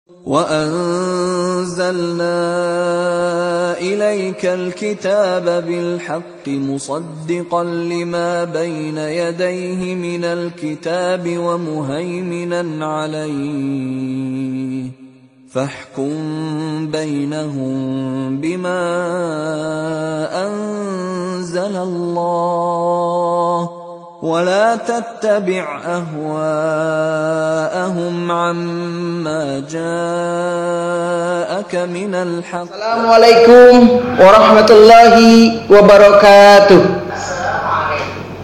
وَأَنزَلْنَا إِلَيْكَ الْكِتَابَ بِالْحَقِّ مُصَدِّقًا لِمَا بَيْنَ يَدَيْهِ مِنَ الْكِتَابِ وَمُهَيْمِنًا عَلَيْهِ فَاحْكُم بَيْنَهُم بِمَا أَنزَلَ اللَّهُ وَلَا تَتَّبِعْ أَهْوَاءَهُمْ عَمَّا جَاءَكَ مِنَ الْحَقِّ. Assalamualaikum warahmatullahi wabarakatuh.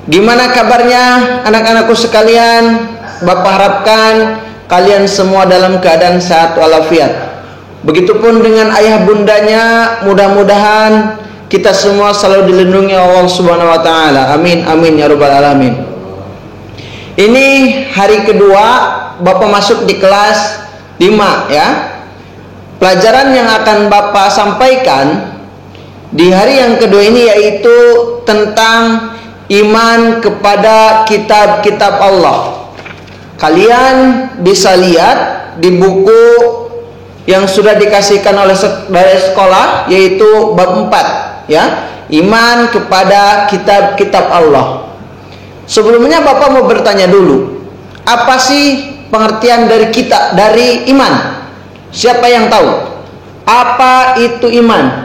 Gimana kabarnya anak-anakku sekalian? Bapak harapkan kalian semua dalam keadaan sehat walafiat. Begitupun dengan ayah bundanya, mudah-mudahan kita semua selalu dilindungi Allah Subhanahu wa taala. Amin amin ya rabbal alamin. Ini hari kedua Bapak masuk di kelas 5 ya. Pelajaran yang akan Bapak sampaikan di hari yang kedua ini yaitu tentang iman kepada kitab-kitab Allah. Kalian bisa lihat di buku yang sudah dikasihkan oleh dari sekolah yaitu bab 4 ya, iman kepada kitab-kitab Allah. Sebelumnya Bapak mau bertanya dulu, apa sih pengertian dari iman? Siapa yang tahu? Apa itu iman?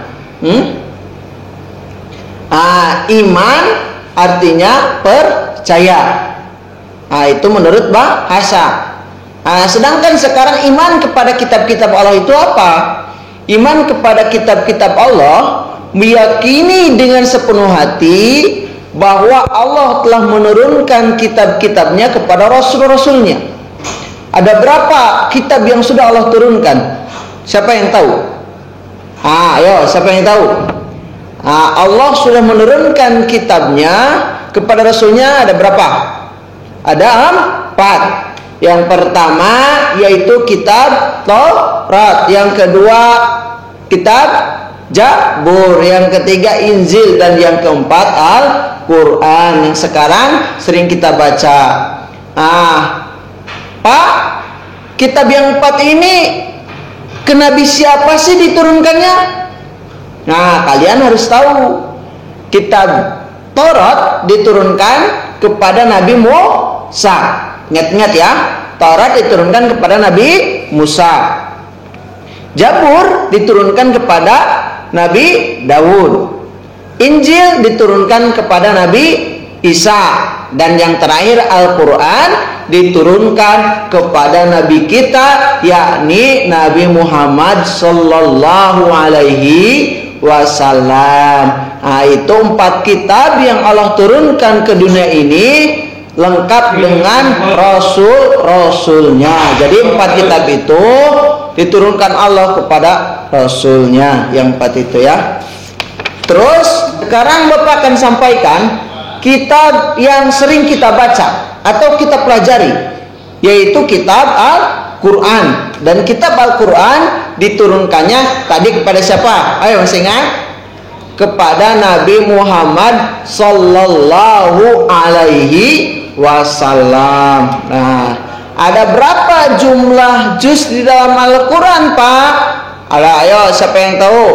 Iman artinya percaya. Itu menurut bahasa. Sedangkan sekarang iman kepada kitab-kitab Allah itu apa? Iman kepada kitab-kitab Allah meyakini dengan sepenuh hati bahwa Allah telah menurunkan kitab-kitabnya kepada rasul-rasulnya. Ada berapa kitab yang sudah Allah turunkan? Siapa yang tahu? Ayo, siapa yang tahu? Allah sudah menurunkan kitabnya kepada rasulnya ada berapa? Ada 4. Yang pertama yaitu kitab Taurat, yang kedua kitab Zabur, yang ketiga Injil, dan yang keempat Al-Quran yang sekarang sering kita baca. Pak, kitab yang 4 ini ke Nabi siapa sih diturunkannya? Kalian harus tahu. Kitab Taurat diturunkan kepada Nabi Musa. Ingat-ingat ya, Taurat diturunkan kepada Nabi Musa. Zabur diturunkan kepada Nabi Daud. Injil diturunkan kepada Nabi Isa. Dan yang terakhir Al-Quran diturunkan kepada Nabi kita, yakni Nabi Muhammad Sallallahu Alaihi Wasallam. Itu 4 kitab yang Allah turunkan ke dunia ini, lengkap dengan rasul-rasulnya. Jadi 4 kitab itu diturunkan Allah kepada rasulnya, yang 4 itu ya. Terus sekarang Bapak akan sampaikan kitab yang sering kita baca atau kita pelajari, yaitu kitab Al-Quran. Dan kitab Al-Quran diturunkannya tadi kepada siapa? Ayo masih ingat? Kepada Nabi Muhammad Sallallahu Alaihi Wasallam. Ada berapa jumlah juz di dalam Al-Quran, Pak? Ayo, siapa yang tahu?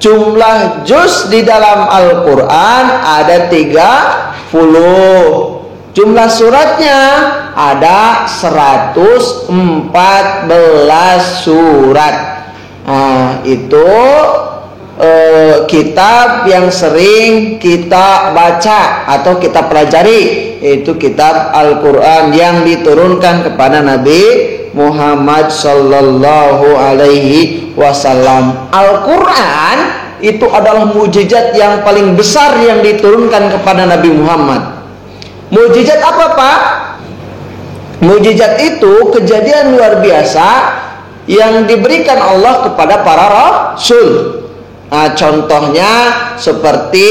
Jumlah juz di dalam Al-Quran ada 30. Jumlah suratnya ada 114 surat. Itu kitab yang sering kita baca atau kita pelajari, yaitu kitab Al-Quran yang diturunkan kepada Nabi Muhammad Sallallahu Alaihi Wasallam. Al-Quran itu adalah mukjizat yang paling besar yang diturunkan kepada Nabi Muhammad. Mukjizat apa, Pak? Mukjizat itu kejadian luar biasa yang diberikan Allah kepada para rasul. Contohnya seperti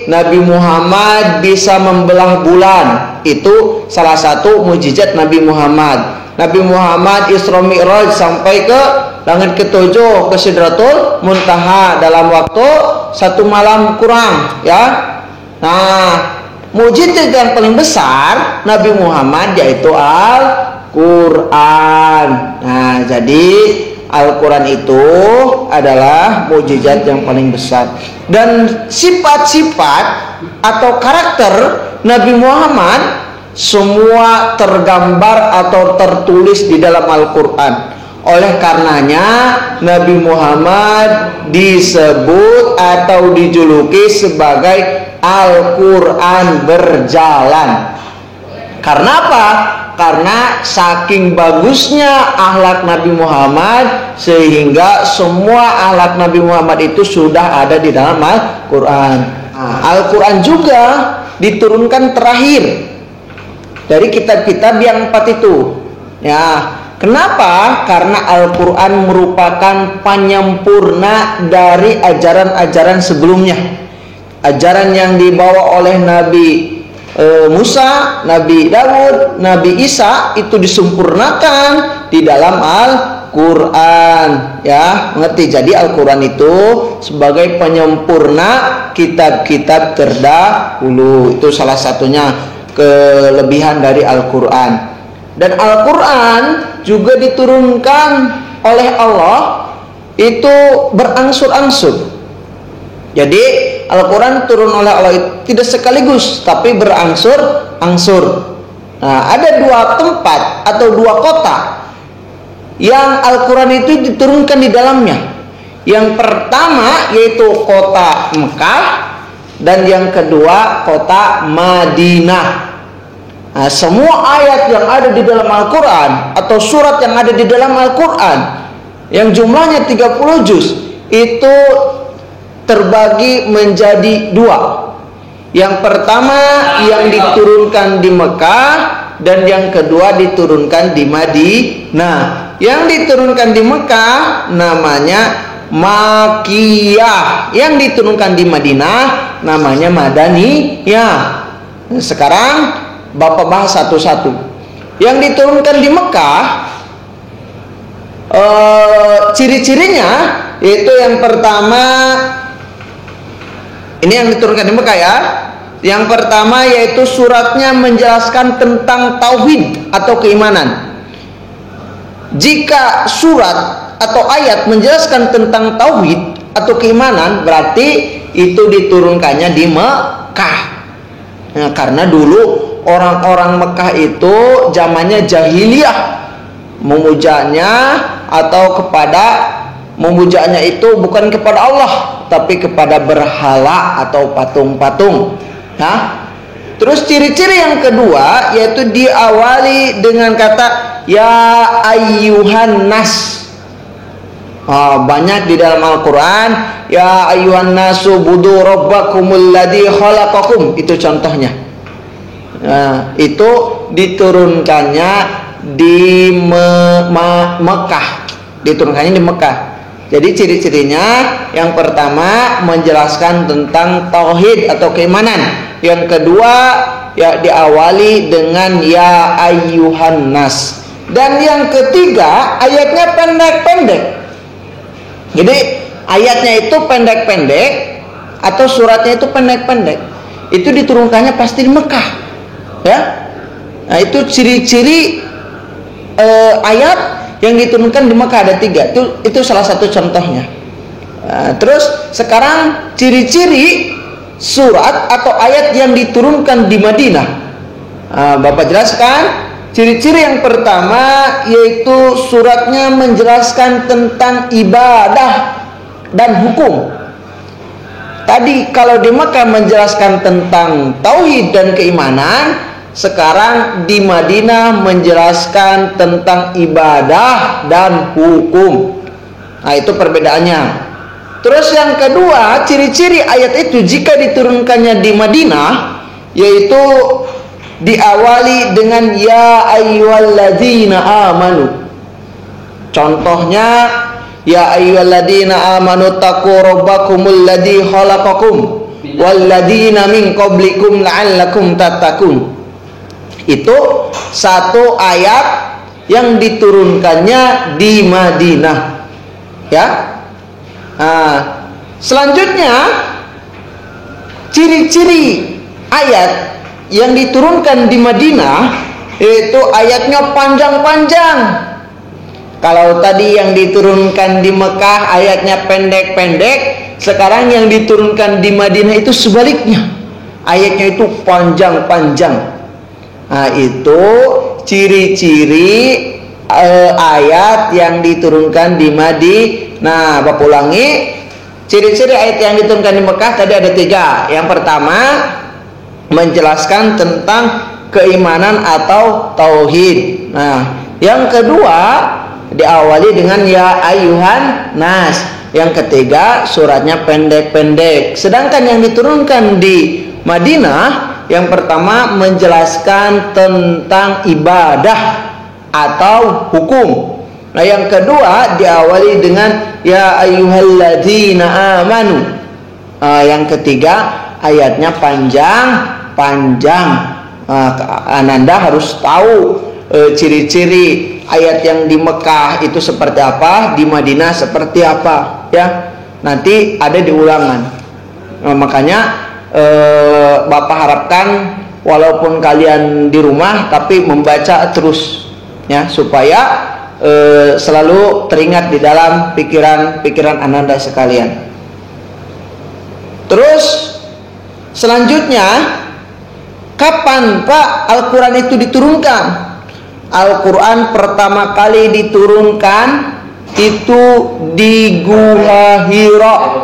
Nabi Muhammad bisa membelah bulan. Itu salah satu mukjizat Nabi Muhammad. Nabi Muhammad Isra Mi'raj sampai ke langit ketujuh, ke Sidratul Muntaha dalam waktu 1 malam kurang ya. Mukjizat yang paling besar Nabi Muhammad yaitu Al Quran. Nah, jadi Al-Quran itu adalah mukjizat yang paling besar. Dan sifat-sifat atau karakter Nabi Muhammad semua tergambar atau tertulis di dalam Al-Quran. Oleh karenanya Nabi Muhammad disebut atau dijuluki sebagai Al-Quran berjalan. Karena apa? Karena saking bagusnya akhlak Nabi Muhammad sehingga semua akhlak Nabi Muhammad itu sudah ada di dalam Al-Quran. Al-Quran juga diturunkan terakhir dari kitab-kitab yang 4 itu. Ya, kenapa? Karena Al-Quran merupakan penyempurna dari ajaran-ajaran sebelumnya. Ajaran yang dibawa oleh Nabi Musa, Nabi Daud, Nabi Isa itu disempurnakan di dalam Al-Quran. Ya, mengerti? Jadi Al-Quran itu sebagai penyempurna kitab-kitab terdahulu. Itu salah satunya kelebihan dari Al-Quran. Dan Al-Quran juga diturunkan oleh Allah itu berangsur-angsur. Jadi Al-Quran turun oleh Allah itu tidak sekaligus, tapi berangsur-angsur. Nah, ada 2 tempat atau 2 kota yang Al-Quran itu diturunkan di dalamnya. Yang pertama yaitu kota Mekah, dan yang kedua kota Madinah. Nah, semua ayat yang ada di dalam Al-Quran atau surat yang ada di dalam Al-Quran yang jumlahnya 30 juz itu terbagi menjadi 2. Yang pertama yang diturunkan di Mekah, dan yang kedua diturunkan di Madinah. Yang diturunkan di Mekah namanya Makiyah, yang diturunkan di Madinah namanya Madaniyah. Sekarang Bapak bahas satu-satu. Yang diturunkan di Mekah ciri-cirinya yaitu yang pertama, ini yang diturunkan di Mekah ya. Yang pertama yaitu suratnya menjelaskan tentang tauhid atau keimanan. Jika surat atau ayat menjelaskan tentang tauhid atau keimanan, berarti itu diturunkannya di Mekah. Nah, karena dulu orang-orang Mekah itu zamannya jahiliyah, memujanya atau memujanya itu bukan kepada Allah, tapi kepada berhala atau patung-patung. Nah, terus ciri-ciri yang kedua yaitu diawali dengan kata ya ayyuhan nas. Banyak di dalam Al-Quran ya ayyuhan nasu budu rabbakumul ladzi khalaqakum, itu contohnya. Nah, itu diturunkannya di Mekah, diturunkannya di Mekah. Jadi ciri-cirinya yang pertama menjelaskan tentang tauhid atau keimanan. Yang kedua ya diawali dengan ya ayyuhan nas. Dan yang ketiga ayatnya pendek-pendek. Jadi ayatnya itu pendek-pendek atau suratnya itu pendek-pendek. Itu diturunkannya pasti di Mekah. Ya. Nah, itu ciri-ciri ayat yang diturunkan di Mekah ada 3. Itu salah satu contohnya. Terus sekarang ciri-ciri surat atau ayat yang diturunkan di Madinah. Bapak jelaskan. Ciri-ciri yang pertama yaitu suratnya menjelaskan tentang ibadah dan hukum. Tadi kalau di Mekah menjelaskan tentang tauhid dan keimanan, sekarang di Madinah menjelaskan tentang ibadah dan hukum. Nah, itu perbedaannya. Terus yang kedua, ciri-ciri ayat itu jika diturunkannya di Madinah yaitu diawali dengan ya ayyuhalladzina amanu. Contohnya ya ayyuhalladzina amanu taqu rabbakumul ladzi khalaqakum walladzina min qablikum la'allakum tattaqun. Itu satu ayat yang diturunkannya di Madinah. Ya. Selanjutnya ciri-ciri ayat yang diturunkan di Madinah Itu ayatnya panjang-panjang. Kalau tadi yang diturunkan di Mekah ayatnya pendek-pendek, sekarang yang diturunkan di Madinah itu sebaliknya. Ayatnya itu panjang-panjang. Nah, itu ciri-ciri ayat yang diturunkan di Madinah. Bapak ulangi. Ciri-ciri ayat yang diturunkan di Mekah tadi ada 3. Yang pertama, menjelaskan tentang keimanan atau tauhid. Nah, yang kedua diawali dengan ya ayyuhan nas. Yang ketiga suratnya pendek-pendek. Sedangkan yang diturunkan di Madinah, yang pertama menjelaskan tentang ibadah atau hukum. Nah, yang kedua diawali dengan ya ayyuhalladzina amanu. Yang ketiga ayatnya panjang-panjang. Ananda harus tahu ciri-ciri ayat yang di Mekah itu seperti apa, di Madinah seperti apa, ya. Nanti ada di ulangan. Makanya Bapak harapkan walaupun kalian di rumah tapi membaca terus, ya, supaya selalu teringat di dalam pikiran Ananda sekalian. Terus selanjutnya, kapan Pak Al-Quran itu diturunkan? Al-Quran pertama kali diturunkan itu di Gua Hira.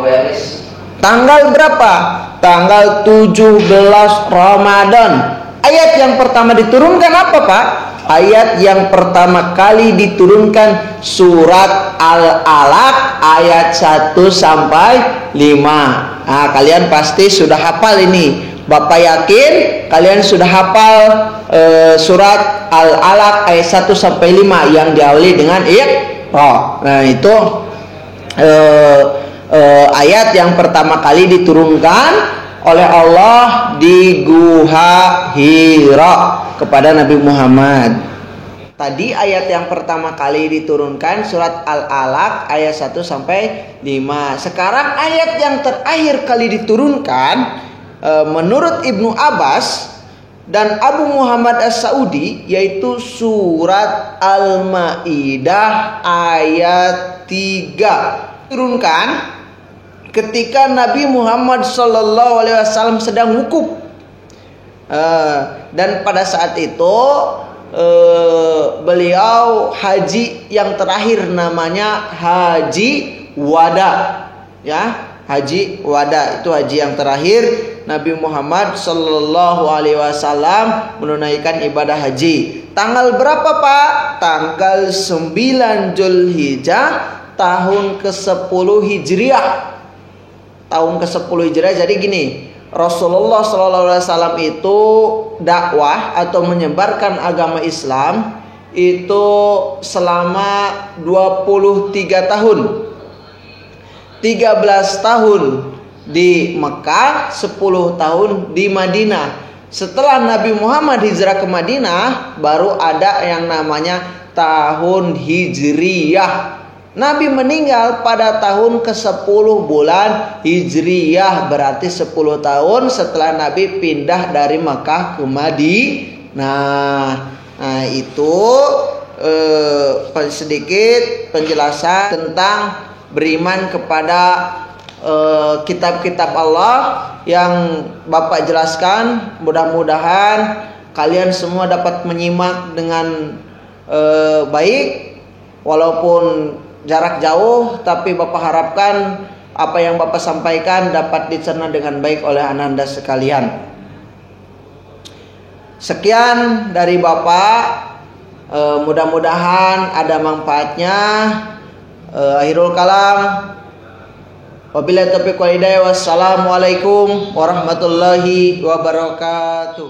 Tanggal berapa? Tanggal 17 Ramadan. Ayat yang pertama diturunkan apa Pak? Ayat yang pertama kali diturunkan surat Al-Alaq ayat 1 sampai 5. Nah, kalian pasti sudah hafal ini. Bapak yakin kalian sudah hafal surat Al-Alaq ayat 1 sampai 5 yang diawali dengan Iqra. Nah, itu ayat yang pertama kali diturunkan oleh Allah di Gua Hira kepada Nabi Muhammad. Tadi ayat yang pertama kali diturunkan surat Al-Alaq ayat 1 sampai 5. Sekarang ayat yang terakhir kali diturunkan menurut Ibnu Abbas dan Abu Muhammad As-Saudi yaitu surat Al-Maidah ayat 3. Turunkan ketika Nabi Muhammad SAW sedang wukuf. Dan pada saat itu beliau haji yang terakhir, namanya Haji Wada, ya, Haji Wada itu haji yang terakhir Nabi Muhammad SAW menunaikan ibadah haji. Tanggal berapa Pak? Tanggal 9 Zulhijjah tahun ke-10 Hijriah. Tahun ke-10 Hijriah. Jadi gini, Rasulullah SAW itu dakwah atau menyebarkan agama Islam itu selama 23 tahun. 13 tahun di Mekah, 10 tahun di Madinah. Setelah Nabi Muhammad hijrah ke Madinah, baru ada yang namanya tahun Hijriyah. Nabi meninggal pada tahun ke-10 bulan Hijriyah, berarti 10 tahun setelah Nabi pindah dari Makkah ke Madinah. Nah, itu sedikit penjelasan tentang beriman kepada kitab-kitab Allah yang Bapak jelaskan. Mudah-mudahan kalian semua dapat menyimak dengan baik, walaupun jarak jauh, tapi Bapak harapkan apa yang Bapak sampaikan dapat dicerna dengan baik oleh Ananda sekalian. Sekian dari Bapak, mudah-mudahan ada manfaatnya. Akhirul kalam, wabillahi taufiq wal hidayah. Wassalamualaikum warahmatullahi wabarakatuh.